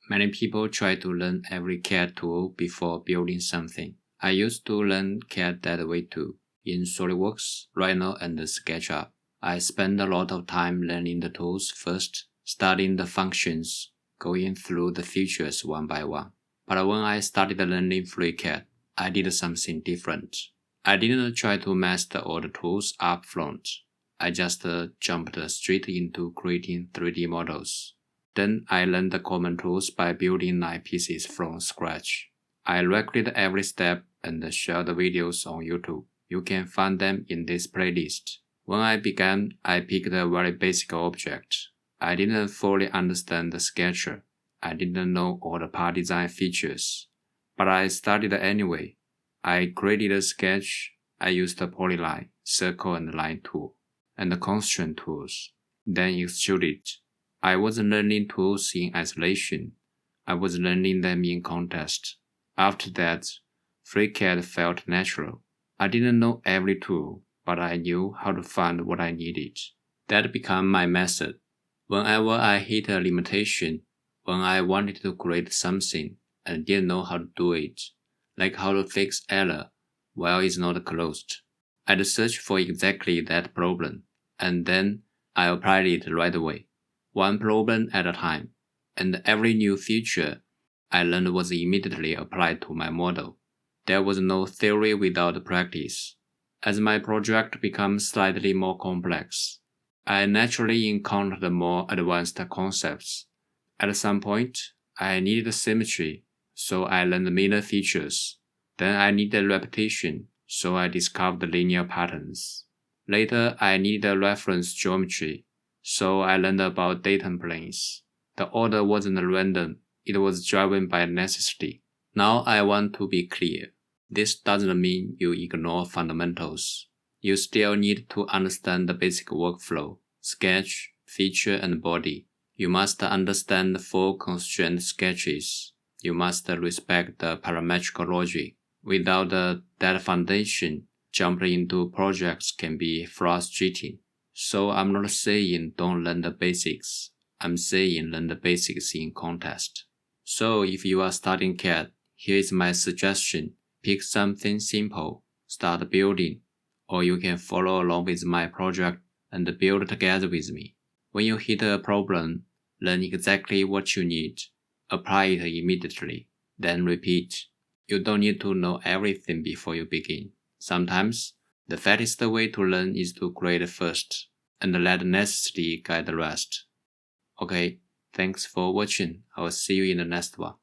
Many people try to learn every CAD tool before building something. I used to learn CAD that way too. In SolidWorks, Rhino, and SketchUp, I spend a lot of time learning the tools first, studying the functions, going through the features one by one. But when I started learning FreeCAD, I did something different. I didn't try to master all the tools up front. I just jumped straight into creating 3D models. Then I learned the common tools by building 9 pieces from scratch. I recorded every step and shared the videos on YouTube. You can find them in this playlist. When I began, I picked a very basic object. I didn't fully understand the SketchUp. I didn't know all the part design features. But I started anyway. I created a sketch. I used the polyline, circle and line tool, and the constraint tools. Then extruded. I wasn't learning tools in isolation. I was learning them in context. After that, FreeCAD felt natural. I didn't know every tool, but I knew how to find what I needed. That became my method. Whenever I hit a limitation, when I wanted to create something and didn't know how to do it, like how to fix error while it's not closed, I'd search for exactly that problem, and then I applied it right away, one problem at a time, and every new feature I learned was immediately applied to my model. There was no theory without practice. As my project became slightly more complex, I naturally encountered more advanced concepts. At some point, I needed symmetry, so I learned mirror features. Then I needed repetition, so I discovered linear patterns. Later, I needed reference geometry, so I learned about datum planes. The order wasn't random, it was driven by necessity. Now I want to be clear. This doesn't mean you ignore fundamentals. You still need to understand the basic workflow, sketch, feature, and body. You must understand the full constraint sketches. You must respect the parametric logic. Without that foundation, jumping into projects can be frustrating. So I'm not saying don't learn the basics. I'm saying learn the basics in context. So if you are starting CAD, here is my suggestion. Pick something simple, start building, or you can follow along with my project and build together with me. When you hit a problem, learn exactly what you need, apply it immediately, then repeat. You don't need to know everything before you begin. Sometimes, the fastest way to learn is to create first, and let necessity guide the rest. Okay, thanks for watching. I will see you in the next one.